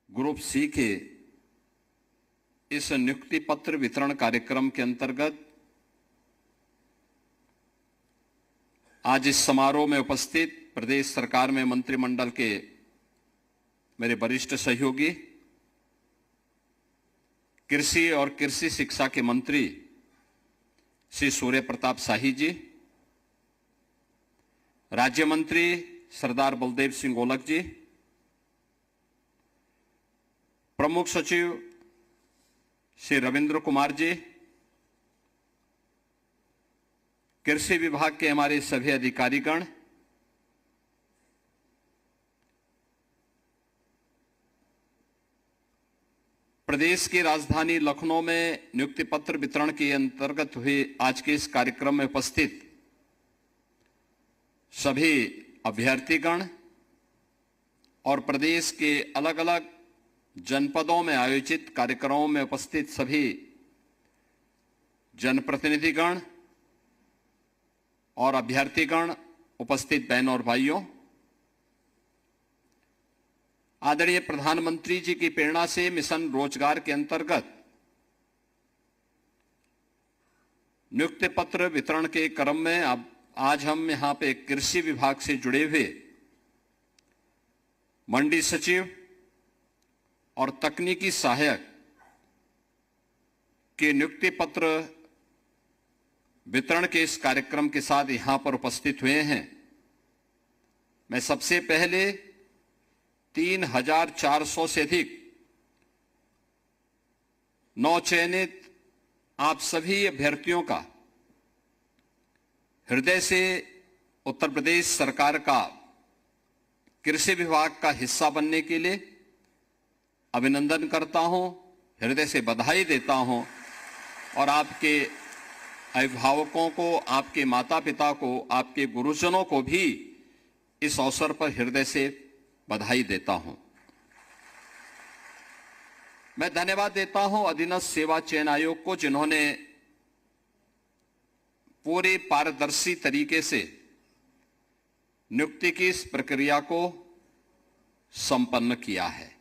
Group C के इस नियुक्ति पत्र वितरण कार्यक्रम के अंतर्गत आज इस समारोह में उपस्थित प्रदेश सरकार में मंत्रिमंडल के मेरे वरिष्ठ सहयोगी, कृषि और कृषि शिक्षा के मंत्री श्री सूर्य प्रताप शाही जी, राज्य मंत्री सरदार बलदेव सिंह गोलक जी, प्रमुख सचिव श्री रविंद्र कुमार जी, कृषि विभाग के हमारे सभी अधिकारीगण, प्रदेश की राजधानी लखनऊ में नियुक्ति पत्र वितरण के अंतर्गत हुए आज के इस कार्यक्रम में उपस्थित सभी अभ्यर्थीगण और प्रदेश के अलग अलग जनपदों में आयोजित कार्यक्रमों में उपस्थित सभी जनप्रतिनिधिगण और अभ्यर्थीगण, उपस्थित बहनों और भाइयों, आदरणीय प्रधानमंत्री जी की प्रेरणा से मिशन रोजगार के अंतर्गत नियुक्ति पत्र वितरण के क्रम में अब आज हम यहां पे कृषि विभाग से जुड़े हुए मंडी सचिव और तकनीकी सहायक के नियुक्ति पत्र वितरण के इस कार्यक्रम के साथ यहां पर उपस्थित हुए हैं। मैं सबसे पहले 3,400 से अधिक नवचयनित आप सभी अभ्यर्थियों का हृदय से उत्तर प्रदेश सरकार का कृषि विभाग का हिस्सा बनने के लिए अभिनंदन करता हूं, हृदय से बधाई देता हूं और आपके अभिभावकों को, आपके माता पिता को, आपके गुरुजनों को भी इस अवसर पर हृदय से बधाई देता हूं। मैं धन्यवाद देता हूं अधीनस्थ सेवा चयन आयोग को, जिन्होंने पूरे पारदर्शी तरीके से नियुक्ति की इस प्रक्रिया को संपन्न किया है,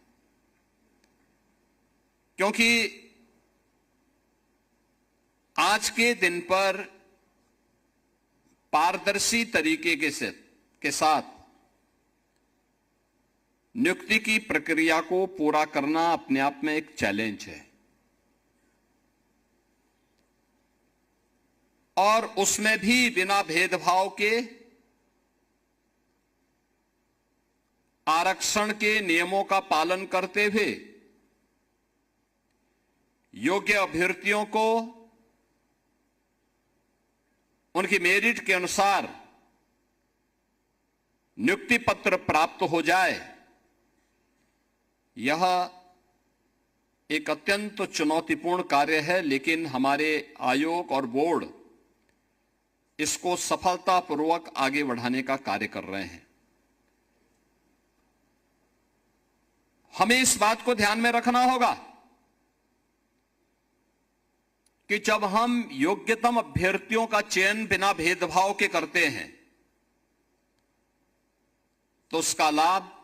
क्योंकि आज के दिन पर पारदर्शी तरीके के साथ नियुक्ति की प्रक्रिया को पूरा करना अपने आप में एक चैलेंज है और उसमें भी बिना भेदभाव के आरक्षण के नियमों का पालन करते हुए योग्य अभ्यर्थियों को उनकी मेरिट के अनुसार नियुक्ति पत्र प्राप्त हो जाए, यह एक अत्यंत चुनौतीपूर्ण कार्य है। लेकिन हमारे आयोग और बोर्ड इसको सफलतापूर्वक आगे बढ़ाने का कार्य कर रहे हैं। हमें इस बात को ध्यान में रखना होगा कि जब हम योग्यतम अभ्यर्थियों का चयन बिना भेदभाव के करते हैं तो उसका लाभ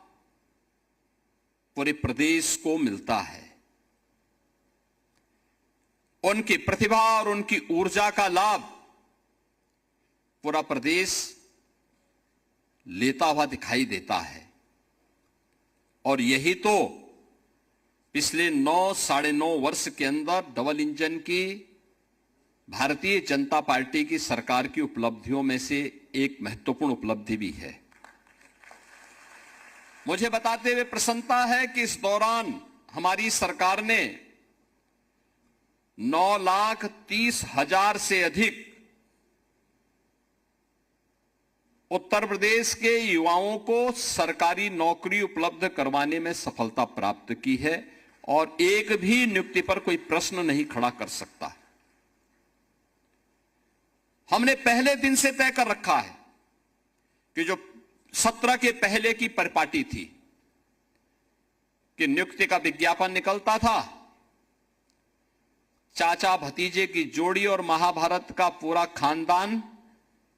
पूरे प्रदेश को मिलता है। उनकी प्रतिभा और उनकी ऊर्जा का लाभ पूरा प्रदेश लेता हुआ दिखाई देता है और यही तो पिछले 9-9.5 वर्ष के अंदर डबल इंजन की भारतीय जनता पार्टी की सरकार की उपलब्धियों में से एक महत्वपूर्ण उपलब्धि भी है। मुझे बताते हुए प्रसन्नता है कि इस दौरान हमारी सरकार ने 9,30,000 से अधिक उत्तर प्रदेश के युवाओं को सरकारी नौकरी उपलब्ध करवाने में सफलता प्राप्त की है और एक भी नियुक्ति पर कोई प्रश्न नहीं खड़ा कर सकता। हमने पहले दिन से तय कर रखा है कि जो 17 के पहले की परिपाटी थी कि नियुक्ति का विज्ञापन निकलता था, चाचा भतीजे की जोड़ी और महाभारत का पूरा खानदान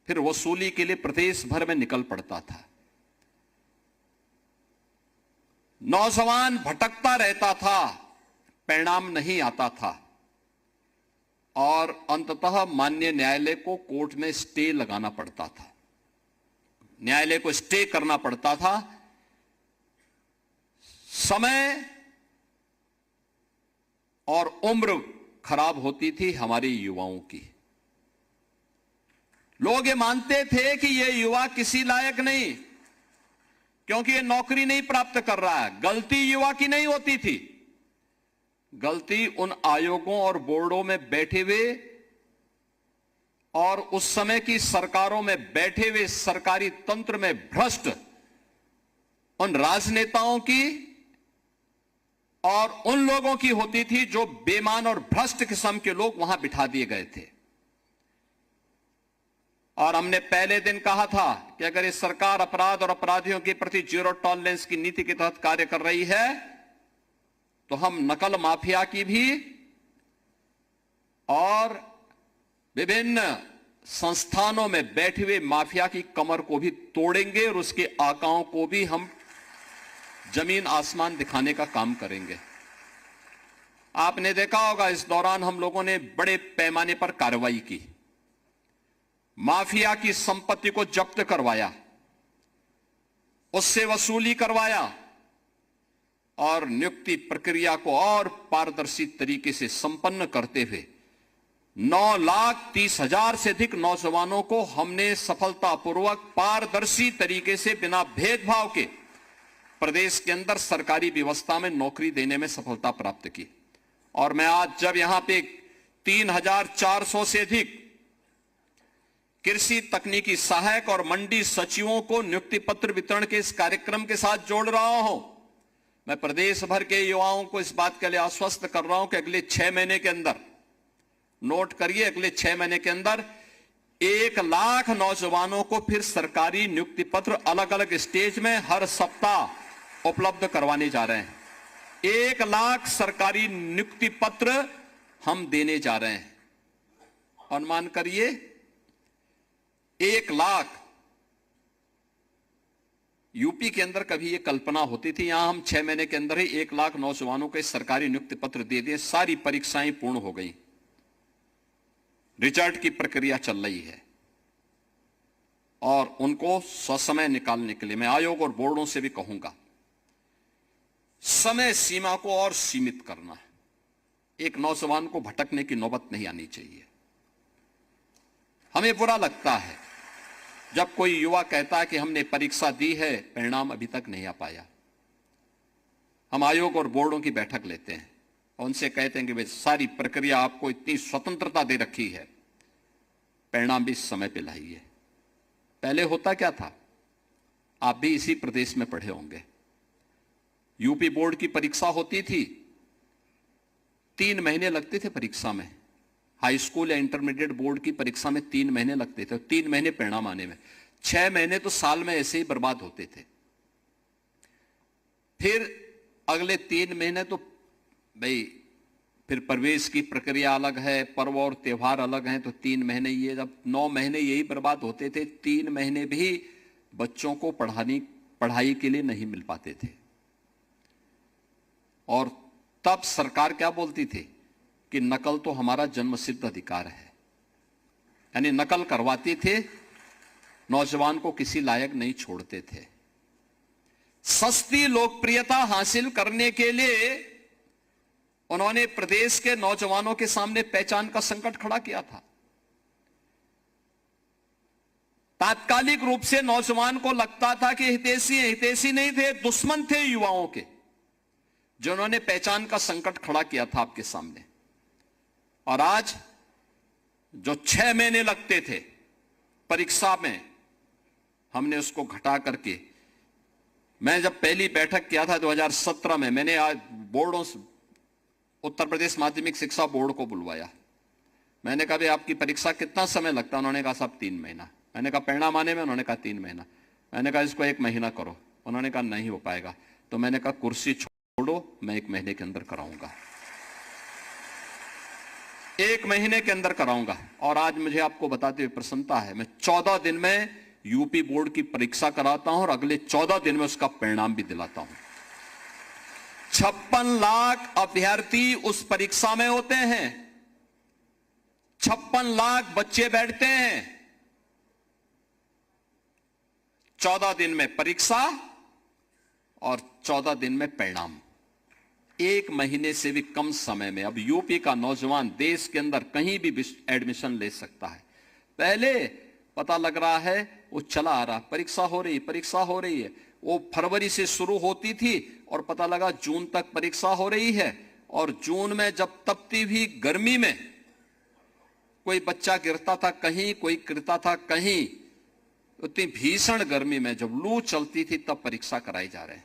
फिर वसूली के लिए प्रदेश भर में निकल पड़ता था। नौजवान भटकता रहता था, परिणाम नहीं आता था और अंततः माननीय न्यायालय को कोर्ट में स्टे लगाना पड़ता था, न्यायालय को स्टे करना पड़ता था। समय और उम्र खराब होती थी हमारे युवाओं की। लोग ये मानते थे कि ये युवा किसी लायक नहीं, क्योंकि ये नौकरी नहीं प्राप्त कर रहा है। गलती युवा की नहीं होती थी, गलती उन आयोगों और बोर्डों में बैठे हुए और उस समय की सरकारों में बैठे हुए सरकारी तंत्र में भ्रष्ट उन राजनेताओं की और उन लोगों की होती थी जो बेईमान और भ्रष्ट किस्म के लोग वहां बिठा दिए गए थे। और हमने पहले दिन कहा था कि अगर ये सरकार अपराध और अपराधियों के प्रति जीरो टॉलरेंस की नीति के तहत कार्य कर रही है तो हम नकल माफिया की भी और विभिन्न संस्थानों में बैठे हुए माफिया की कमर को भी तोड़ेंगे और उसके आकाओं को भी हम जमीन आसमान दिखाने का काम करेंगे। आपने देखा होगा इस दौरान हम लोगों ने बड़े पैमाने पर कार्रवाई की, माफिया की संपत्ति को जब्त करवाया, उससे वसूली करवाया और नियुक्ति प्रक्रिया को और पारदर्शी तरीके से संपन्न करते हुए 9,30,000 से अधिक नौजवानों को हमने सफलतापूर्वक पारदर्शी तरीके से बिना भेदभाव के प्रदेश के अंदर सरकारी व्यवस्था में नौकरी देने में सफलता प्राप्त की। और मैं आज जब यहां पे 3,400 से अधिक कृषि तकनीकी सहायक और मंडी सचिवों को नियुक्ति पत्र वितरण के इस कार्यक्रम के साथ जोड़ रहा हूं, मैं प्रदेश भर के युवाओं को इस बात के लिए आश्वस्त कर रहा हूं कि अगले 6 महीने के अंदर, नोट करिए, अगले 6 महीने के अंदर 1 लाख नौजवानों को फिर सरकारी नियुक्ति पत्र अलग अलग स्टेज में हर सप्ताह उपलब्ध करवाने जा रहे हैं। 1 लाख सरकारी नियुक्ति पत्र हम देने जा रहे हैं। अनुमान करिए 1 लाख। यूपी के अंदर कभी ये कल्पना होती थी? यहां हम 6 महीने के अंदर ही 1 लाख नौजवानों को सरकारी नियुक्ति पत्र दे दिए। सारी परीक्षाएं पूर्ण हो गई, रिजल्ट की प्रक्रिया चल रही है और उनको ससमय निकालने के लिए मैं आयोग और बोर्डों से भी कहूंगा, समय सीमा को और सीमित करना। एक नौजवान को भटकने की नौबत नहीं आनी चाहिए। हमें बुरा लगता है जब कोई युवा कहता है कि हमने परीक्षा दी है, परिणाम अभी तक नहीं आ पाया। हम आयोग और बोर्डों की बैठक लेते हैं और उनसे कहते हैं कि भाई सारी प्रक्रिया आपको इतनी स्वतंत्रता दे रखी है, परिणाम भी समय पे लाइए। पहले होता क्या था? आप भी इसी प्रदेश में पढ़े होंगे। यूपी बोर्ड की परीक्षा होती थी, 3 महीने लगते थे परीक्षा में। हाई स्कूल या इंटरमीडिएट बोर्ड की परीक्षा में 3 महीने लगते थे, 3 महीने परिणाम आने में। 6 महीने तो साल में ऐसे ही बर्बाद होते थे। फिर अगले 3 महीने तो भाई फिर प्रवेश की प्रक्रिया अलग है, पर्व और त्योहार अलग हैं, तो 3 महीने ये, जब 9 महीने यही बर्बाद होते थे। 3 महीने भी बच्चों को पढ़ाई के लिए नहीं मिल पाते थे। और तब सरकार क्या बोलती थी कि नकल तो हमारा जन्मसिद्ध अधिकार है, यानी नकल करवाते थे, नौजवान को किसी लायक नहीं छोड़ते थे। सस्ती लोकप्रियता हासिल करने के लिए उन्होंने प्रदेश के नौजवानों के सामने पहचान का संकट खड़ा किया था। तात्कालिक रूप से नौजवान को लगता था कि हितैषी नहीं थे, दुश्मन थे युवाओं के, जिन्होंने पहचान का संकट खड़ा किया था आपके सामने। और आज जो 6 महीने लगते थे परीक्षा में, हमने उसको घटा करके, मैं जब पहली बैठक किया था 2017 में, मैंने आज बोर्डों, उत्तर प्रदेश माध्यमिक शिक्षा बोर्ड को बुलवाया। मैंने कहा भाई आपकी परीक्षा कितना समय लगता है? उन्होंने कहा साहब 3 महीना। मैंने कहा परिणाम आने में? उन्होंने कहा 3 महीना। मैंने कहा इसको 1 महीना करो। उन्होंने कहा नहीं हो पाएगा। तो मैंने कहा कुर्सी छोड़ो, मैं 1 महीने के अंदर कराऊंगा, 1 महीने के अंदर कराऊंगा। और आज मुझे आपको बताते हुए प्रसन्नता है, मैं 14 दिन में यूपी बोर्ड की परीक्षा कराता हूं और अगले 14 दिन में उसका परिणाम भी दिलाता हूं। 56 लाख अभ्यर्थी उस परीक्षा में होते हैं, 56 लाख बच्चे बैठते हैं। 14 दिन में परीक्षा और 14 दिन में परिणाम। 1 महीने से भी कम समय में अब यूपी का नौजवान देश के अंदर कहीं भी एडमिशन ले सकता है। पहले पता लग रहा है वो चला आ रहा, परीक्षा हो रही है। वो फरवरी से शुरू होती थी और पता लगा जून तक परीक्षा हो रही है। और जून में जब तपती हुई गर्मी में कोई बच्चा गिरता था कहीं, कोई गिरता था कहीं, उतनी भीषण गर्मी में जब लू चलती थी तब परीक्षा कराई जा रहे हैं।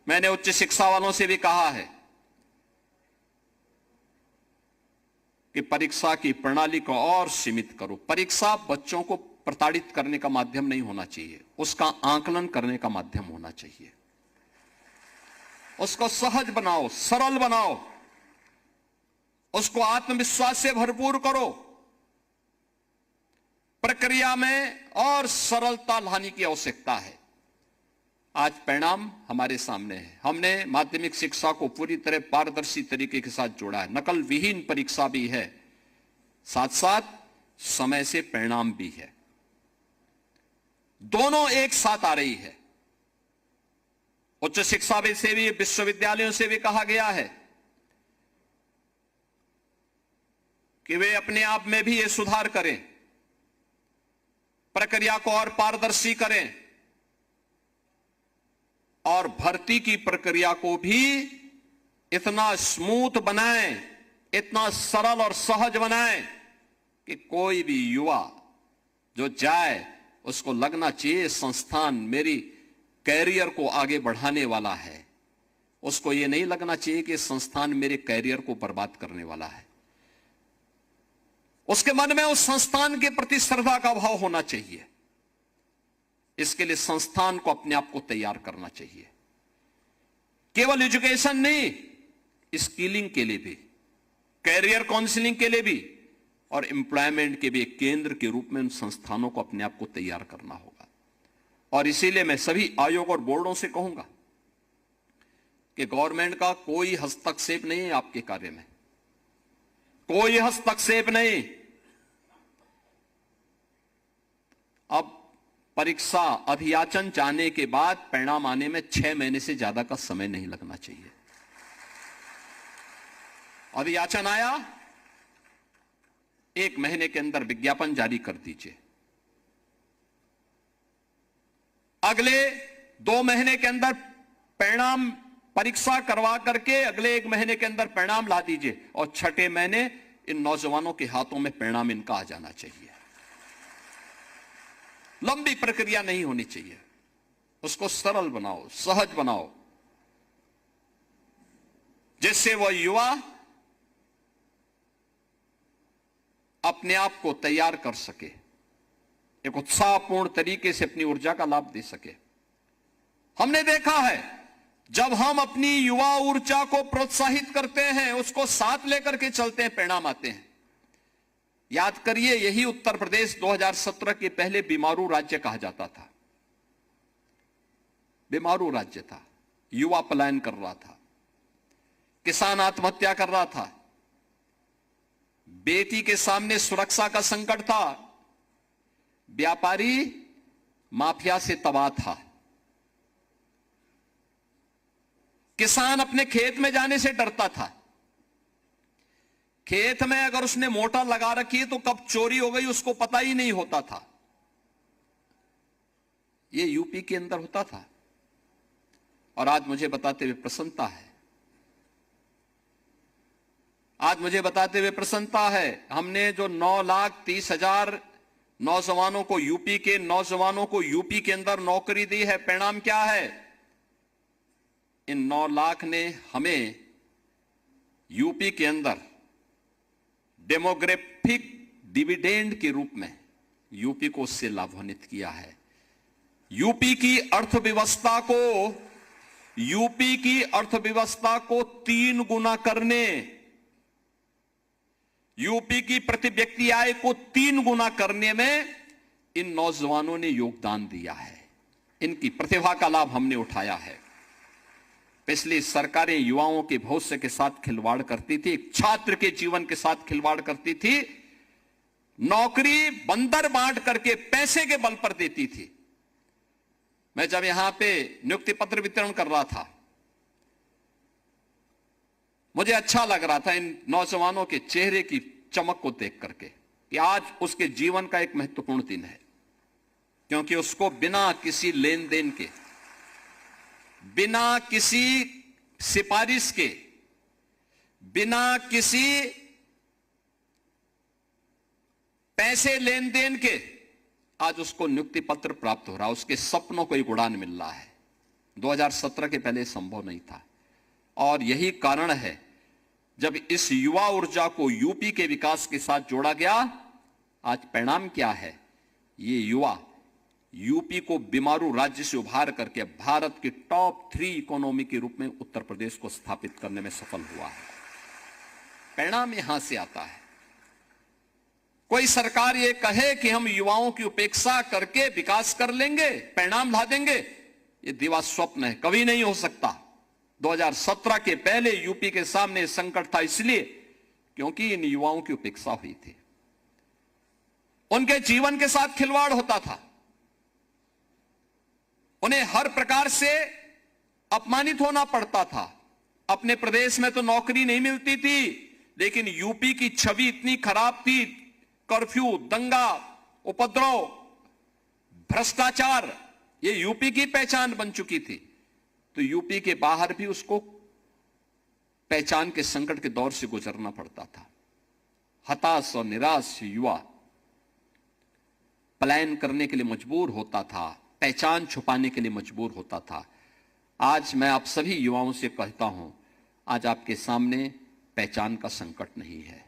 मैंने उच्च शिक्षा वालों से भी कहा है कि परीक्षा की प्रणाली को और सीमित करो। परीक्षा बच्चों को प्रताड़ित करने का माध्यम नहीं होना चाहिए, उसका आकलन करने का माध्यम होना चाहिए। उसको सहज बनाओ, सरल बनाओ, उसको आत्मविश्वास से भरपूर करो। प्रक्रिया में और सरलता लाने की आवश्यकता है। आज परिणाम हमारे सामने है। हमने माध्यमिक शिक्षा को पूरी तरह पारदर्शी तरीके के साथ जोड़ा है। नकल विहीन परीक्षा भी है, साथ साथ समय से परिणाम भी है। दोनों एक साथ आ रही है। उच्च शिक्षा से भी, विश्वविद्यालयों से भी कहा गया है कि वे अपने आप में भी ये सुधार करें, प्रक्रिया को और पारदर्शी करें और भर्ती की प्रक्रिया को भी इतना स्मूथ बनाएं, इतना सरल और सहज बनाएं कि कोई भी युवा जो जाए उसको लगना चाहिए संस्थान मेरी कैरियर को आगे बढ़ाने वाला है। उसको यह नहीं लगना चाहिए कि संस्थान मेरे कैरियर को बर्बाद करने वाला है। उसके मन में उस संस्थान के प्रति श्रद्धा का भाव होना चाहिए। इसके लिए संस्थान को अपने आप को तैयार करना चाहिए। केवल एजुकेशन नहीं, स्किलिंग के लिए भी, कैरियर काउंसलिंग के लिए भी और एम्प्लॉयमेंट के भी एक केंद्र के रूप में उन संस्थानों को अपने आप को तैयार करना होगा। और इसीलिए मैं सभी आयोग और बोर्डों से कहूंगा कि गवर्नमेंट का कोई हस्तक्षेप नहीं है आपके कार्य में, कोई हस्तक्षेप नहीं। अब परीक्षा अभियाचन जाने के बाद परिणाम आने में 6 महीने से ज्यादा का समय नहीं लगना चाहिए। अभियाचन आया, 1 महीने के अंदर विज्ञापन जारी कर दीजिए। अगले 2 महीने के अंदर परिणाम परीक्षा करवा करके अगले 1 महीने के अंदर परिणाम ला दीजिए और 6ठे महीने इन नौजवानों के हाथों में परिणाम इनका आ जाना चाहिए। लंबी प्रक्रिया नहीं होनी चाहिए, उसको सरल बनाओ, सहज बनाओ, जिससे वह युवा अपने आप को तैयार कर सके, एक उत्साहपूर्ण तरीके से अपनी ऊर्जा का लाभ दे सके। हमने देखा है जब हम अपनी युवा ऊर्जा को प्रोत्साहित करते हैं, उसको साथ लेकर के चलते हैं, परिणाम आते हैं। याद करिए, यही उत्तर प्रदेश 2017 के पहले बीमारू राज्य कहा जाता था। बीमारू राज्य था, युवा पलायन कर रहा था, किसान आत्महत्या कर रहा था, बेटी के सामने सुरक्षा का संकट था, व्यापारी माफिया से तबाह था, किसान अपने खेत में जाने से डरता था। खेत में अगर उसने मोटर लगा रखी है तो कब चोरी हो गई उसको पता ही नहीं होता था। यह यूपी के अंदर होता था। और आज मुझे बताते हुए प्रसन्नता है, आज मुझे बताते हुए प्रसन्नता है, हमने जो 9,30,000 नौजवानों को, यूपी के नौजवानों को यूपी के अंदर नौकरी दी है। परिणाम क्या है? इन 9 लाख ने हमें यूपी के अंदर डेमोग्राफिक डिविडेंड के रूप में यूपी को उससे लाभान्वित किया है। यूपी की अर्थव्यवस्था को 3 गुना करने, यूपी की प्रति व्यक्ति आय को 3 गुना करने में इन नौजवानों ने योगदान दिया है। इनकी प्रतिभा का लाभ हमने उठाया है। पिछली सरकारें युवाओं के भविष्य के साथ खिलवाड़ करती थी, एक छात्र के जीवन के साथ खिलवाड़ करती थी, नौकरी बंदर बांट करके पैसे के बल पर देती थी। मैं जब यहां पे नियुक्ति पत्र वितरण कर रहा था, मुझे अच्छा लग रहा था इन नौजवानों के चेहरे की चमक को देख करके कि आज उसके जीवन का एक महत्वपूर्ण दिन है, क्योंकि उसको बिना किसी लेन देन के, बिना किसी सिफारिश के, बिना किसी पैसे लेन देन के आज उसको नियुक्ति पत्र प्राप्त हो रहा है। उसके सपनों को एक उड़ान मिल रहा है। 2017 के पहले संभव नहीं था। और यही कारण है जब इस युवा ऊर्जा को यूपी के विकास के साथ जोड़ा गया, आज परिणाम क्या है? ये युवा यूपी को बीमारू राज्य से उभार करके भारत के टॉप 3 इकोनॉमी के रूप में उत्तर प्रदेश को स्थापित करने में सफल हुआ है। परिणाम यहां से आता है। कोई सरकार ये कहे कि हम युवाओं की उपेक्षा करके विकास कर लेंगे, परिणाम ला देंगे, ये दिवा स्वप्न है, कभी नहीं हो सकता। 2017 के पहले यूपी के सामने संकट था, इसलिए क्योंकि इन युवाओं की उपेक्षा हुई थी, उनके जीवन के साथ खिलवाड़ होता था, उन्हें हर प्रकार से अपमानित होना पड़ता था। अपने प्रदेश में तो नौकरी नहीं मिलती थी, लेकिन यूपी की छवि इतनी खराब थी, कर्फ्यू, दंगा, उपद्रव, भ्रष्टाचार, ये यूपी की पहचान बन चुकी थी। तो यूपी के बाहर भी उसको पहचान के संकट के दौर से गुजरना पड़ता था। हताश और निराश युवा पलायन करने के लिए मजबूर होता था, पहचान छुपाने के लिए मजबूर होता था। आज मैं आप सभी युवाओं से कहता हूं, आज आपके सामने पहचान का संकट नहीं है।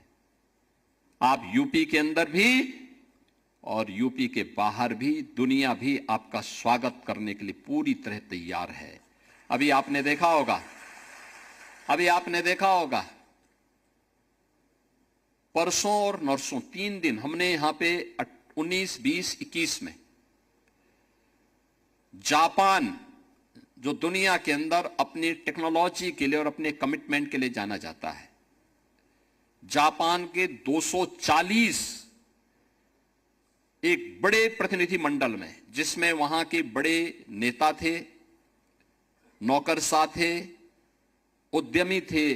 आप यूपी के अंदर भी और यूपी के बाहर भी, दुनिया भी आपका स्वागत करने के लिए पूरी तरह तैयार है। अभी आपने देखा होगा परसों और नरसों 3 दिन हमने यहां पे 19, 20, 21 में जापान, जो दुनिया के अंदर अपनी टेक्नोलॉजी के लिए और अपने कमिटमेंट के लिए जाना जाता है, जापान के 240 एक बड़े प्रतिनिधि मंडल में, जिसमें वहां के बड़े नेता थे, नौकरशाह थे, उद्यमी थे,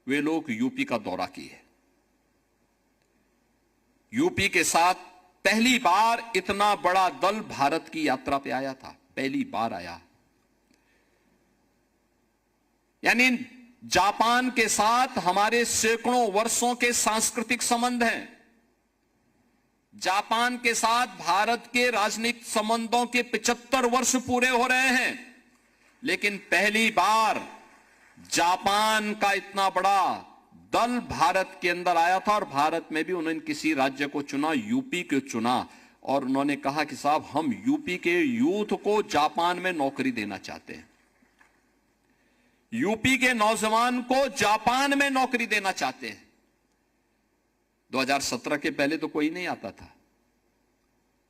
वे लोग यूपी का दौरा किए। यूपी के साथ पहली बार इतना बड़ा दल भारत की यात्रा पे आया था, पहली बार आया। यानी जापान के साथ हमारे सैकड़ों वर्षों के सांस्कृतिक संबंध हैं। जापान के साथ भारत के राजनीतिक संबंधों के 75 वर्ष पूरे हो रहे हैं, लेकिन पहली बार जापान का इतना बड़ा दल भारत के अंदर आया था। और भारत में भी उन्होंने किसी राज्य को चुना, यूपी को चुना, और उन्होंने कहा कि साहब हम यूपी के यूथ को जापान में नौकरी देना चाहते हैं, यूपी के नौजवान को जापान में नौकरी देना चाहते हैं। 2017 के पहले तो कोई नहीं आता था,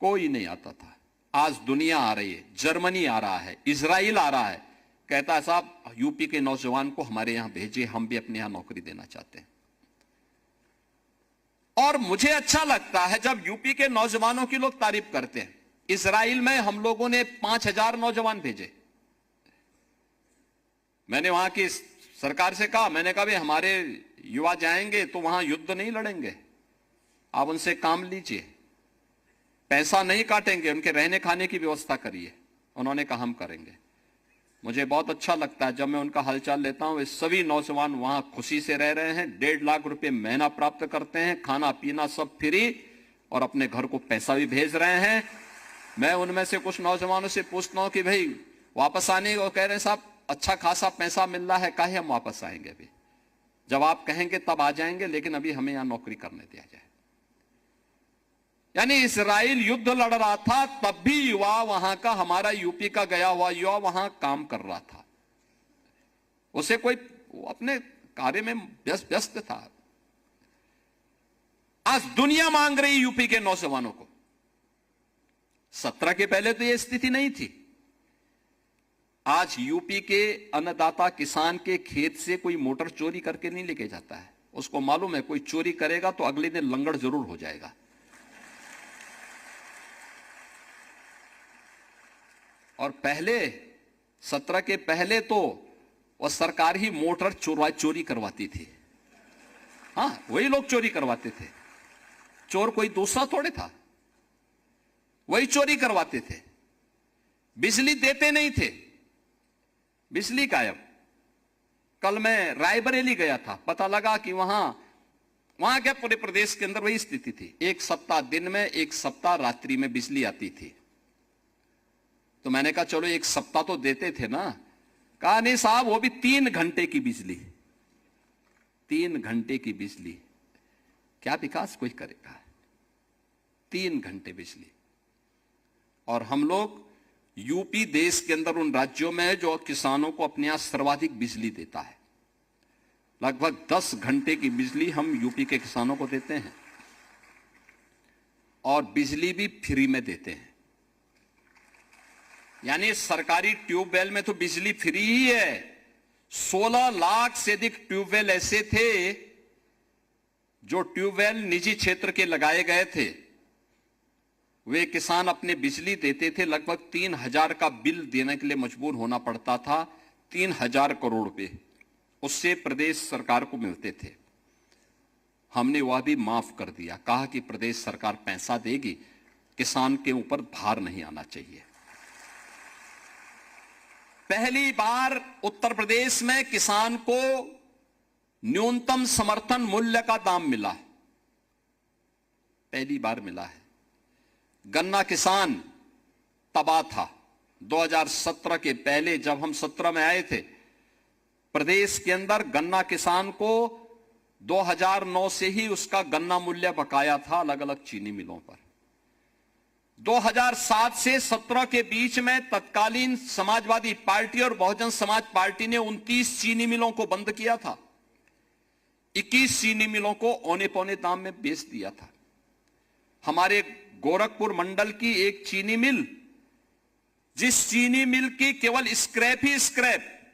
कोई नहीं आता था। आज दुनिया आ रही है, जर्मनी आ रहा है, इजराइल आ रहा है, कहता है साहब यूपी के नौजवान को हमारे यहां भेजिए, हम भी अपने यहां नौकरी देना चाहते हैं। और मुझे अच्छा लगता है जब यूपी के नौजवानों की लोग तारीफ करते हैं। इजराइल में हम लोगों ने 5000 नौजवान भेजे। मैंने वहां की सरकार से कहा, मैंने कहा भाई हमारे युवा जाएंगे तो वहां युद्ध नहीं लड़ेंगे, आप उनसे काम लीजिए, पैसा नहीं काटेंगे, उनके रहने खाने की व्यवस्था करिए। उन्होंने कहा हम करेंगे। मुझे बहुत अच्छा लगता है जब मैं उनका हालचाल लेता हूं। वे सभी नौजवान वहां खुशी से रह रहे हैं, 1.5 लाख रुपए महीना प्राप्त करते हैं, खाना पीना सब फ्री, और अपने घर को पैसा भी भेज रहे हैं। मैं उनमें से कुछ नौजवानों से पूछता हूं कि भाई वापस आने को कह रहे हैं, साहब अच्छा खासा पैसा मिल रहा है, काहे हम वापस आएंगे? अभी जब आप कहेंगे तब आ जाएंगे, लेकिन अभी हमें यहां नौकरी करने दिया जाए। यानी इजराइल युद्ध लड़ रहा था, तब भी युवा वहां का, हमारा यूपी का गया हुआ युवा वहां काम कर रहा था। उसे कोई अपने कार्य में व्यस्त था। आज दुनिया मांग रही यूपी के नौजवानों को। 17 के पहले तो यह स्थिति नहीं थी। आज यूपी के अन्नदाता किसान के खेत से कोई मोटर चोरी करके नहीं लेके जाता है। उसको मालूम है कोई चोरी करेगा तो अगले दिन लंगड़ जरूर हो जाएगा। और पहले 17 के पहले तो वह सरकार ही मोटर चोरी करवाती थी। हाँ, वही लोग चोरी करवाते थे। चोर कोई दूसरा थोड़े था, वही चोरी करवाते थे। बिजली देते नहीं थे, बिजली गायब। कल मैं रायबरेली गया था, पता लगा कि वहां क्या पूरे प्रदेश के अंदर वही स्थिति थी। एक सप्ताह दिन में, एक सप्ताह रात्रि में बिजली आती थी। तो मैंने कहा चलो एक सप्ताह तो देते थे ना। कहा नहीं साहब, वो भी 3 घंटे की बिजली। 3 घंटे की बिजली, क्या विकास कोई करेगा? 3 घंटे बिजली। और हम लोग यूपी देश के अंदर उन राज्यों में है जो किसानों को अपने यहां सर्वाधिक बिजली देता है। लगभग 10 घंटे की बिजली हम यूपी के किसानों को देते हैं, और बिजली भी फ्री में देते हैं। यानी सरकारी ट्यूबवेल में तो बिजली फ्री ही है। 16 लाख से अधिक ट्यूबवेल ऐसे थे जो ट्यूबवेल निजी क्षेत्र के लगाए गए थे। वे किसान अपने बिजली देते थे, लगभग 3,000 का बिल देने के लिए मजबूर होना पड़ता था। 3,000 करोड़ रुपए उससे प्रदेश सरकार को मिलते थे। हमने वह भी माफ कर दिया, कहा कि प्रदेश सरकार पैसा देगी, किसान के ऊपर भार नहीं आना चाहिए। पहली बार उत्तर प्रदेश में किसान को न्यूनतम समर्थन मूल्य का दाम मिला है, पहली बार मिला है। गन्ना किसान तबाह था। 2017 के पहले जब हम 17 में आए थे, प्रदेश के अंदर गन्ना किसान को 2009 से ही उसका गन्ना मूल्य बकाया था अलग अलग चीनी मिलों पर। 2007 से 17 के बीच में तत्कालीन समाजवादी पार्टी और बहुजन समाज पार्टी ने 29 चीनी मिलों को बंद किया था। 21 चीनी मिलों को औने पौने दाम में बेच दिया था। हमारे गोरखपुर मंडल की एक चीनी मिल, जिस चीनी मिल की केवल स्क्रैप ही स्क्रैप,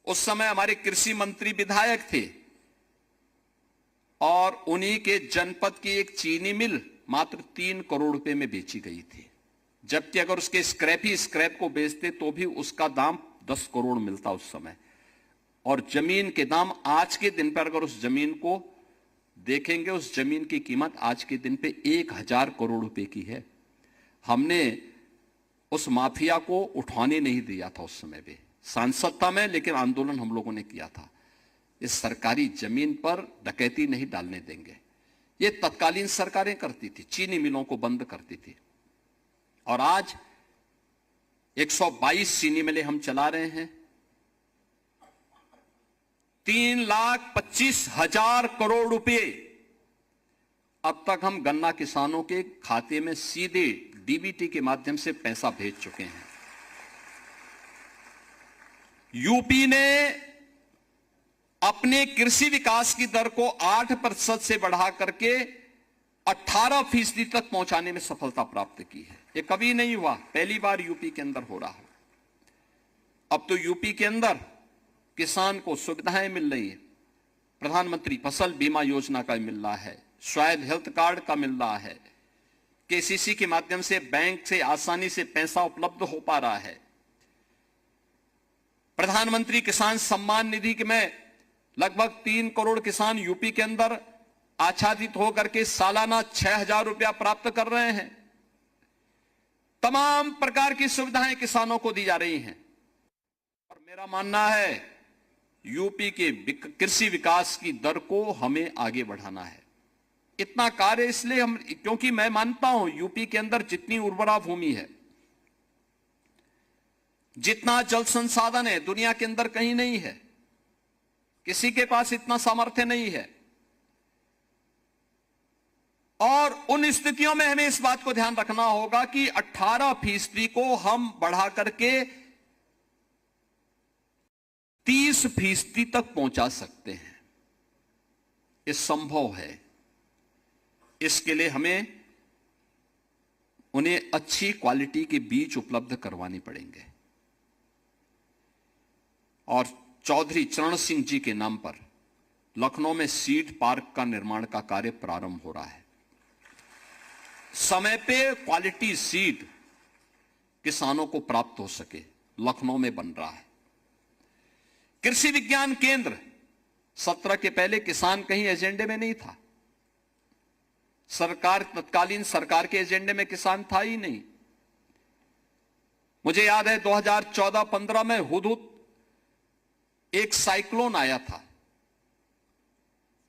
उस समय हमारे कृषि मंत्री विधायक थे, और उन्हीं के जनपद की एक चीनी मिल मात्र 3 करोड़ रुपए में बेची गई थी। जबकि अगर उसके स्क्रैप ही स्क्रैप को बेचते तो भी उसका दाम 10 करोड़ मिलता उस समय। और जमीन के दाम आज के दिन पर अगर उस जमीन को देखेंगे, उस जमीन की कीमत आज के दिन पे 1,000 करोड़ रुपए की है। हमने उस माफिया को उठाने नहीं दिया था उस समय भी, सांसद था मैं, लेकिन आंदोलन हम लोगों ने किया था। इस सरकारी जमीन पर डकैती नहीं डालने देंगे। ये तत्कालीन सरकारें करती थी, चीनी मिलों को बंद करती थी। और आज 122 चीनी मिलें हम चला रहे हैं। 3,25,000 करोड़ रुपए अब तक हम गन्ना किसानों के खाते में सीधे डीबीटी के माध्यम से पैसा भेज चुके हैं। यूपी ने अपने कृषि विकास की दर को 8% से बढ़ा करके 18% तक पहुंचाने में सफलता प्राप्त की है। यह कभी नहीं हुआ, पहली बार यूपी के अंदर हो रहा है। अब तो यूपी के अंदर किसान को सुविधाएं मिल रही है। प्रधानमंत्री फसल बीमा योजना का मिल रहा है, स्वायत्त हेल्थ कार्ड का मिल रहा है, केसीसी के माध्यम से बैंक से आसानी से पैसा उपलब्ध हो पा रहा है। प्रधानमंत्री किसान सम्मान निधि में लगभग 3 करोड़ किसान यूपी के अंदर आच्छादित होकर के सालाना 6,000 रुपया प्राप्त कर रहे हैं। तमाम प्रकार की सुविधाएं किसानों को दी जा रही हैं। और मेरा मानना है यूपी के कृषि विकास की दर को हमें आगे बढ़ाना है। इतना कार्य इसलिए क्योंकि मैं मानता हूं यूपी के अंदर जितनी उर्वरा भूमि है, जितना जल संसाधन है, दुनिया के अंदर कहीं नहीं है। किसी के पास इतना सामर्थ्य नहीं है। और उन स्थितियों में हमें इस बात को ध्यान रखना होगा कि 18% को हम बढ़ा करके 30% तक पहुंचा सकते हैं। यह संभव है। इसके लिए हमें उन्हें अच्छी क्वालिटी के बीज उपलब्ध करवाने पड़ेंगे। और चौधरी चरण सिंह जी के नाम पर लखनऊ में सीड पार्क का निर्माण का कार्य प्रारंभ हो रहा है। समय पे क्वालिटी सीड किसानों को प्राप्त हो सके, लखनऊ में बन रहा है। कृषि विज्ञान केंद्र 17 के पहले किसान कहीं एजेंडे में नहीं था। तत्कालीन सरकार के एजेंडे में किसान था ही नहीं। मुझे याद है 2014-15 में हुदहुद एक साइक्लोन आया था।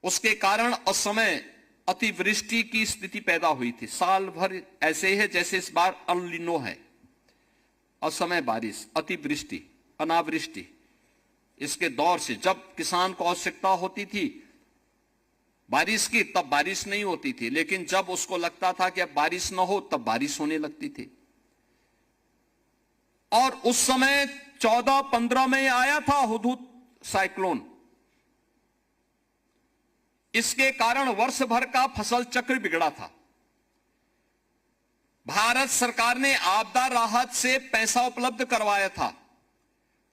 उसके कारण असमय अतिवृष्टि की स्थिति पैदा हुई थी। साल भर ऐसे ही है जैसे इस बार अल नीनो है, असमय बारिश, अतिवृष्टि, अनावृष्टि। इसके दौर से जब किसान को आवश्यकता होती थी बारिश की, तब बारिश नहीं होती थी, लेकिन जब उसको लगता था कि अब बारिश न हो तब बारिश होने लगती थी। और उस समय 14-15 में आया था हुदहुद साइक्लोन। इसके कारण वर्ष भर का फसल चक्र बिगड़ा था। भारत सरकार ने आपदा राहत से पैसा उपलब्ध करवाया था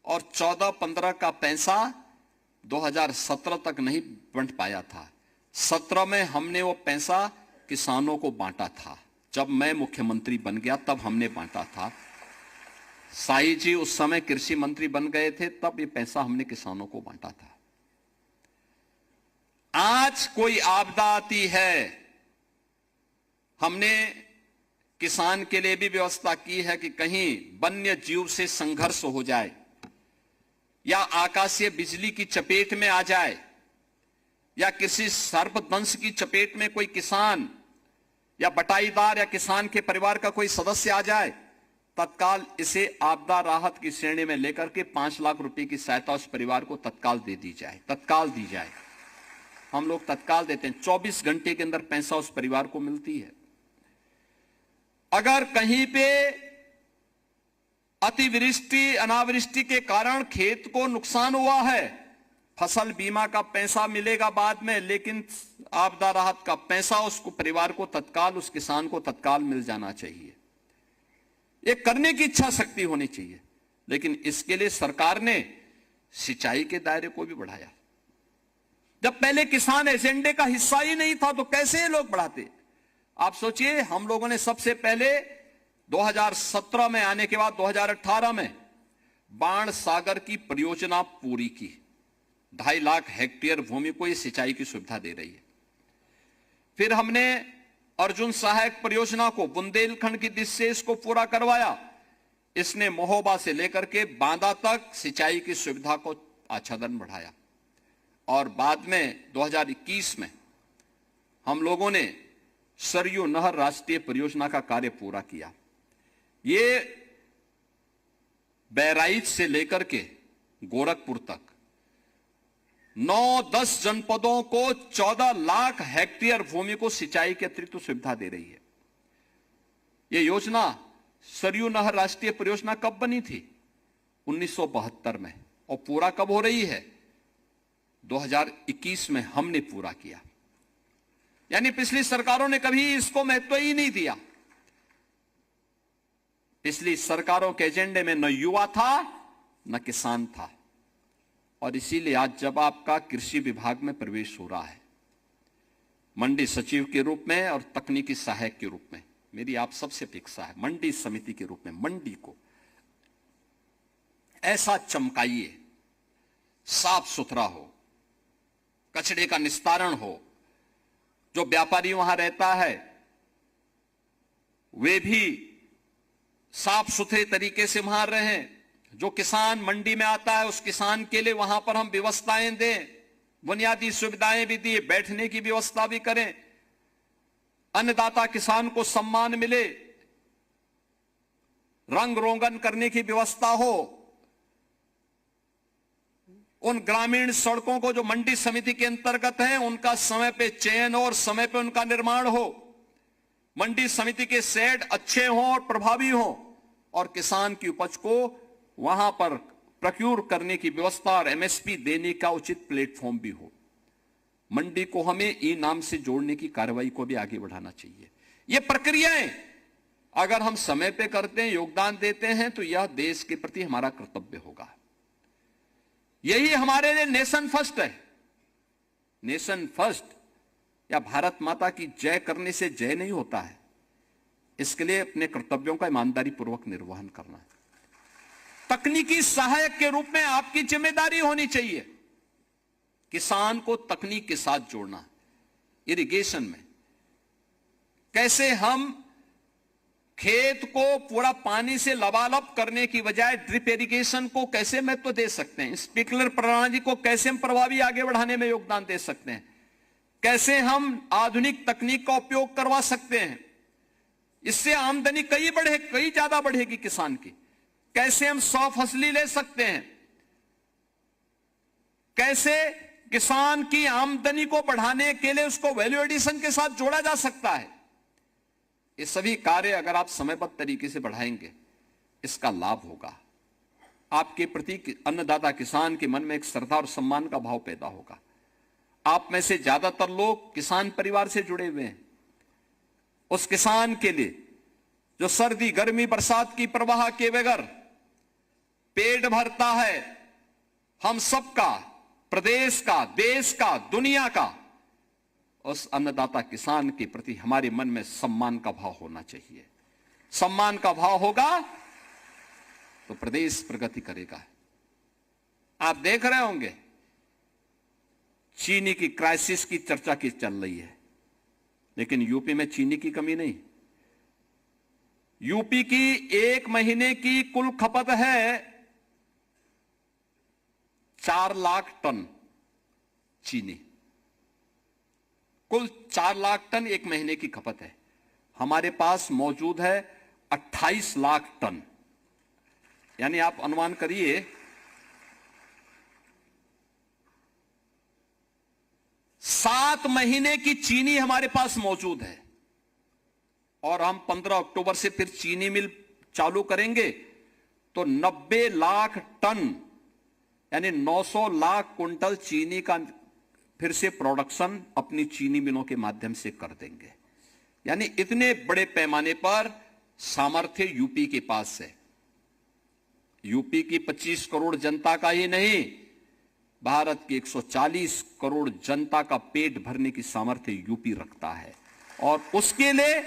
और 14-15 का पैसा 2017 तक नहीं बंट पाया था। 17 में हमने वो पैसा किसानों को बांटा था। जब मैं मुख्यमंत्री बन गया तब हमने बांटा था। साई जी उस समय कृषि मंत्री बन गए थे, तब ये पैसा हमने किसानों को बांटा था। आज कोई आपदा आती है, हमने किसान के लिए भी व्यवस्था की है कि कहीं वन्य जीव से संघर्ष हो जाए या आकाशीय बिजली की चपेट में आ जाए या किसी सर्पदंश की चपेट में कोई किसान या बटाईदार या किसान के परिवार का कोई सदस्य आ जाए, तत्काल इसे आपदा राहत की श्रेणी में लेकर के 5 लाख रुपए की सहायता उस परिवार को तत्काल दे दी जाए। तत्काल दी जाए। हम लोग तत्काल देते हैं, 24 घंटे के अंदर पैसा उस परिवार को मिलती है। अगर कहीं पे अतिवृष्टि अनावृष्टि के कारण खेत को नुकसान हुआ है, फसल बीमा का पैसा मिलेगा बाद में, लेकिन आपदा राहत का पैसा उसको परिवार को तत्काल, उस किसान को तत्काल मिल जाना चाहिए। ये करने की इच्छा शक्ति होनी चाहिए। लेकिन इसके लिए सरकार ने सिंचाई के दायरे को भी बढ़ाया। जब पहले किसान एजेंडे का हिस्सा ही नहीं था तो कैसे लोग बढ़ाते? आप सोचिए, हम लोगों ने सबसे पहले 2017 में आने के बाद 2018 में बाण सागर की परियोजना पूरी की। 2.5 लाख हेक्टेयर भूमि को ये सिंचाई की सुविधा दे रही है। फिर हमने अर्जुन सहायक परियोजना को बुंदेलखंड की दिशा से इसको पूरा करवाया। इसने महोबा से लेकर के बांदा तक सिंचाई की सुविधा को आच्छादन बढ़ाया। और बाद में 2021 में हम लोगों ने सरयू नहर राष्ट्रीय परियोजना का कार्य पूरा किया। ये बहराइच से लेकर के गोरखपुर तक 9-10 जनपदों को 14 लाख हेक्टेयर भूमि को सिंचाई के अतिरिक्त सुविधा दे रही है। यह योजना सरयू नहर राष्ट्रीय परियोजना कब बनी थी? 1972 में। और पूरा कब हो रही है? 2021 में हमने पूरा किया। यानी पिछली सरकारों ने कभी इसको महत्व ही नहीं दिया। पिछली सरकारों के एजेंडे में न युवा था न किसान था। और इसीलिए आज जब आपका कृषि विभाग में प्रवेश हो रहा है, मंडी सचिव के रूप में और तकनीकी सहायक के रूप में, मेरी आप सबसे अपेक्षा है मंडी समिति के रूप में मंडी को ऐसा चमकाइए, साफ सुथरा हो, कचरे का निस्तारण हो, जो व्यापारी वहां रहता है वे भी साफ सुथरे तरीके से वहां रहें। जो किसान मंडी में आता है उस किसान के लिए वहां पर हम व्यवस्थाएं दें, बुनियादी सुविधाएं भी दिए, बैठने की व्यवस्था भी करें, अन्नदाता किसान को सम्मान मिले, रंग रोगन करने की व्यवस्था हो। उन ग्रामीण सड़कों को जो मंडी समिति के अंतर्गत हैं उनका समय पे चयन और समय पे उनका निर्माण हो। मंडी समिति के शेड अच्छे हों और प्रभावी हों और किसान की उपज को वहां पर प्रोक्योर करने की व्यवस्था और एमएसपी देने का उचित प्लेटफॉर्म भी हो। मंडी को हमें ई नाम से जोड़ने की कार्रवाई को भी आगे बढ़ाना चाहिए। ये प्रक्रियाएं अगर हम समय पे करते हैं, योगदान देते हैं, तो यह देश के प्रति हमारा कर्तव्य होगा। यही हमारे लिए नेशन फर्स्ट है। नेशन फर्स्ट या भारत माता की जय करने से जय नहीं होता है। इसके लिए अपने कर्तव्यों का ईमानदारी पूर्वक निर्वहन करना है। तकनीकी सहायक के रूप में आपकी जिम्मेदारी होनी चाहिए किसान को तकनीक के साथ जोड़ना। इरिगेशन में कैसे हम खेत को पूरा पानी से लबालब करने की बजाय ड्रिप इरिगेशन को कैसे महत्व दे सकते हैं, स्प्रिंकलर प्रणाली को कैसे हम प्रभावी आगे बढ़ाने में योगदान दे सकते हैं, कैसे हम आधुनिक तकनीक का उपयोग करवा सकते हैं, इससे आमदनी कई ज्यादा बढ़ेगी किसान की। कैसे हम 100 फसली ले सकते हैं, कैसे किसान की आमदनी को बढ़ाने के लिए उसको वैल्यू एडिशन के साथ जोड़ा जा सकता है। ये सभी कार्य अगर आप समयबद्ध तरीके से बढ़ाएंगे, इसका लाभ होगा। आपके प्रति अन्नदाता किसान के मन में एक श्रद्धा और सम्मान का भाव पैदा होगा। आप में से ज्यादातर लोग किसान परिवार से जुड़े हुए हैं। उस किसान के लिए जो सर्दी गर्मी बरसात की परवाह के बगैर पेट भरता है, हम सबका, प्रदेश का, देश का, दुनिया का, उस अन्नदाता किसान के प्रति हमारे मन में सम्मान का भाव होना चाहिए। सम्मान का भाव होगा तो प्रदेश प्रगति करेगा। आप देख रहे होंगे चीनी की क्राइसिस की चर्चा की चल रही है, लेकिन यूपी में चीनी की कमी नहीं। यूपी की एक महीने की कुल खपत है 4 लाख टन चीनी। कुल 4 लाख टन एक महीने की खपत है। हमारे पास मौजूद है 28 लाख टन। यानी आप अनुमान करिए 7 महीने की चीनी हमारे पास मौजूद है। और हम 15 अक्टूबर से फिर चीनी मिल चालू करेंगे तो 90 लाख टन यानी 900 लाख कुंटल चीनी का फिर से प्रोडक्शन अपनी चीनी मिलों के माध्यम से कर देंगे। यानी इतने बड़े पैमाने पर सामर्थ्य यूपी के पास है। यूपी की 25 करोड़ जनता का ही नहीं, भारत की 140 करोड़ जनता का पेट भरने की सामर्थ्य यूपी रखता है। और उसके लिए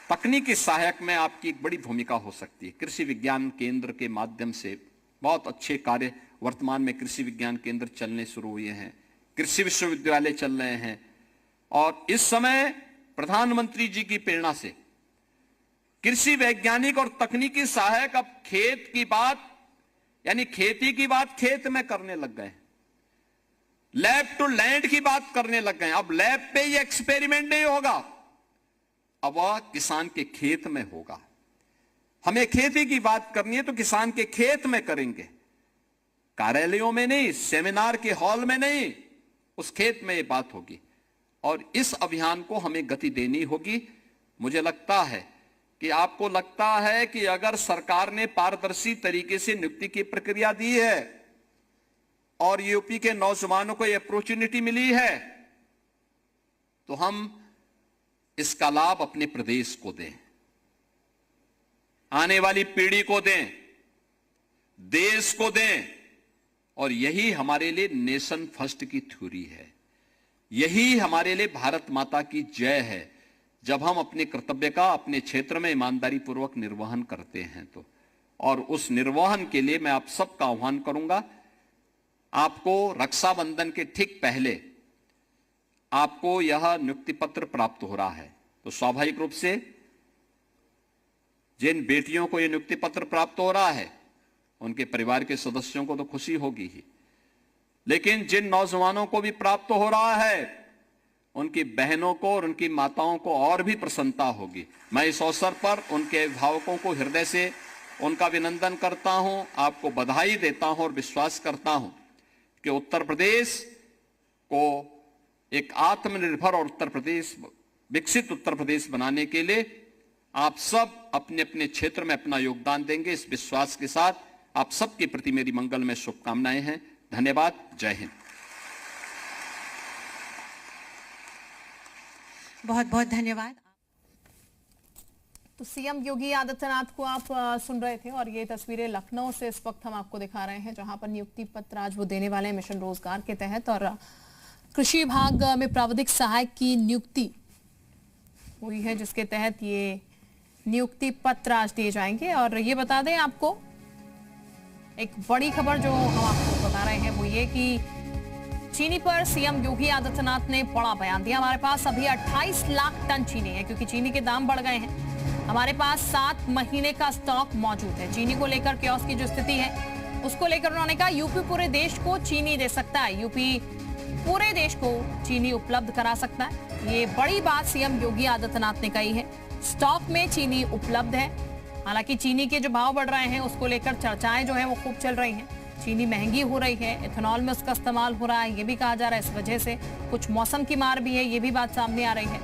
तकनीकी सहायक में आपकी एक बड़ी भूमिका हो सकती है। कृषि विज्ञान केंद्र के माध्यम से बहुत अच्छे कार्य वर्तमान में कृषि विज्ञान केंद्र चलने शुरू हुए हैं, कृषि विश्वविद्यालय चल रहे हैं। और इस समय प्रधानमंत्री जी की प्रेरणा से कृषि वैज्ञानिक और तकनीकी सहायक अब खेत की बात यानी खेती की बात खेत में करने लग गए। लैब टू लैंड की बात करने लग गए। अब लैब पे ये एक्सपेरिमेंट नहीं होगा, अब वह किसान के खेत में होगा। हमें खेती की बात करनी है तो किसान के खेत में करेंगे, कार्यालयों में नहीं, सेमिनार के हॉल में नहीं, उस खेत में ये बात होगी। और इस अभियान को हमें गति देनी होगी। मुझे लगता है कि आपको लगता है कि अगर सरकार ने पारदर्शी तरीके से नियुक्ति की प्रक्रिया दी है और यूपी के नौजवानों को यह अपॉर्चुनिटी मिली है, तो हम इसका लाभ अपने प्रदेश को दें, आने वाली पीढ़ी को दें, देश को दें। और यही हमारे लिए नेशन फर्स्ट की थ्योरी है, यही हमारे लिए भारत माता की जय है। जब हम अपने कर्तव्य का अपने क्षेत्र में ईमानदारी पूर्वक निर्वहन करते हैं तो, और उस निर्वहन के लिए मैं आप सबका आह्वान करूंगा। आपको रक्षाबंधन के ठीक पहले आपको यह नियुक्ति पत्र प्राप्त हो रहा है, तो स्वाभाविक रूप से जिन बेटियों को यह नियुक्ति पत्र प्राप्त हो रहा है उनके परिवार के सदस्यों को तो खुशी होगी ही, लेकिन जिन नौजवानों को भी प्राप्त हो रहा है उनकी बहनों को और उनकी माताओं को और भी प्रसन्नता होगी। मैं इस अवसर पर उनके अभिभावकों को हृदय से उनका अभिनंदन करता हूं, आपको बधाई देता हूं और विश्वास करता हूं कि उत्तर प्रदेश को एक आत्मनिर्भर और उत्तर प्रदेश, विकसित उत्तर प्रदेश बनाने के लिए आप सब अपने अपने क्षेत्र में अपना योगदान देंगे। इस विश्वास के साथ आप सबके प्रति मेरी मंगलमय शुभकामनाएं हैं। धन्यवाद। जय हिंद। बहुत बहुत धन्यवाद। तो सीएम योगी आदित्यनाथ को आप सुन रहे थे और ये तस्वीरें लखनऊ से इस वक्त हम आपको दिखा रहे हैं, जहां पर नियुक्ति पत्र आज वो देने वाले हैं मिशन रोजगार के तहत। और कृषि विभाग में प्राविधिक सहायक की नियुक्ति हुई है, जिसके तहत ये नियुक्ति पत्र आज दिए जाएंगे। और ये बता दें आपको, एक बड़ी खबर जो हम आपको बता रहे हैं वो ये कि चीनी पर सीएम योगी आदित्यनाथ ने बड़ा बयान दिया। हमारे पास अभी 28 लाख टन चीनी है, क्योंकि चीनी के दाम बढ़ गए हैं। हमारे पास 7 महीने का स्टॉक मौजूद है। चीनी को लेकर कियोस्क की जो स्थिति है उसको लेकर उन्होंने कहा यूपी पूरे देश को चीनी दे सकता है, यूपी पूरे देश को चीनी उपलब्ध करा सकता है। ये बड़ी बात सीएम योगी आदित्यनाथ ने कही है। स्टॉक में चीनी उपलब्ध है। हालांकि चीनी के जो भाव बढ़ रहे हैं उसको लेकर चर्चाएं जो है वो खूब चल रही हैं। चीनी महंगी हो रही है, इथेनॉल में उसका इस्तेमाल हो रहा है, ये भी कहा जा रहा है। इस वजह से कुछ मौसम की मार भी है, ये भी बात सामने आ रही है,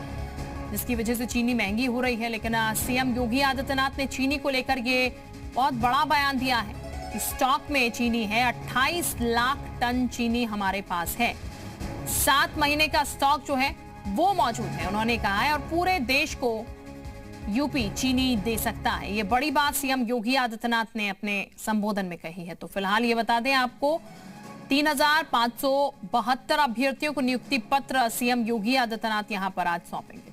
जिसकी वजह से चीनी महंगी हो रही है। लेकिन सीएम योगी आदित्यनाथ ने चीनी को लेकर ये बहुत बड़ा बयान दिया है कि स्टॉक में चीनी है, 28 लाख टन चीनी हमारे पास है, 7 महीने का स्टॉक जो है वो मौजूद है, उन्होंने कहा है। और पूरे देश को यूपी चीनी दे सकता है। ये बड़ी बात सीएम योगी आदित्यनाथ ने अपने संबोधन में कही है। तो फिलहाल ये बता दें आपको, 3572 अभ्यर्थियों को नियुक्ति पत्र सीएम योगी आदित्यनाथ यहां पर आज सौंपेंगे।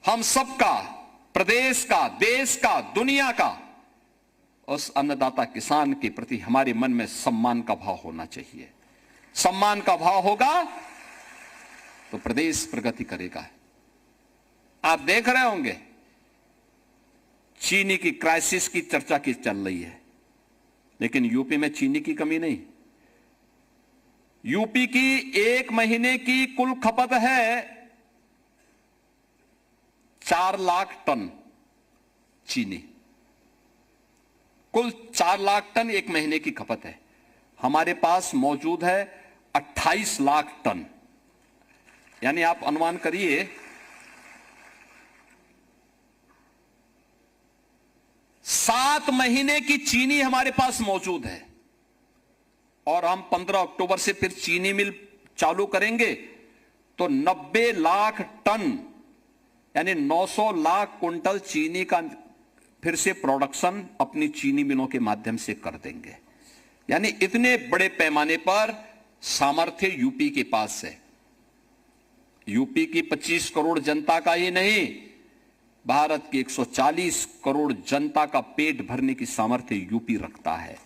हम सबका, प्रदेश का, देश का, दुनिया का, उस अन्नदाता किसान के प्रति हमारे मन में सम्मान का भाव होना चाहिए। सम्मान का भाव होगा तो प्रदेश प्रगति करेगा। आप देख रहे होंगे चीनी की क्राइसिस की चर्चा की चल रही है, लेकिन यूपी में चीनी की कमी नहीं। यूपी की 1 महीने की कुल खपत है 4 लाख टन चीनी। कुल 4 लाख टन 1 महीने की खपत है। हमारे पास मौजूद है 28 लाख टन। यानी आप अनुमान करिए 7 महीने की चीनी हमारे पास मौजूद है। और हम 15 अक्टूबर से फिर चीनी मिल चालू करेंगे तो 90 लाख टन यानी 900 लाख कुंटल चीनी का फिर से प्रोडक्शन अपनी चीनी मिलों के माध्यम से कर देंगे। यानी इतने बड़े पैमाने पर सामर्थ्य यूपी के पास है। यूपी की 25 करोड़ जनता का ही नहीं, भारत की 140 करोड़ जनता का पेट भरने की सामर्थ्य यूपी रखता है।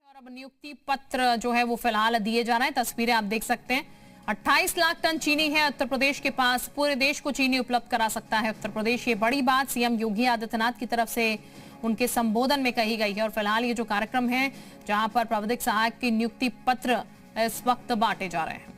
और अब नियुक्ति पत्र जो है वो फिलहाल दिए जा रहे हैं। तस्वीरें आप देख सकते हैं। 28 लाख टन चीनी है उत्तर प्रदेश के पास, पूरे देश को चीनी उपलब्ध करा सकता है उत्तर प्रदेश। ये बड़ी बात सीएम योगी आदित्यनाथ की तरफ से उनके संबोधन में कही गई है। और फिलहाल ये जो कार्यक्रम है जहां पर प्राविधिक सहायक की नियुक्ति पत्र इस वक्त बांटे जा रहे हैं।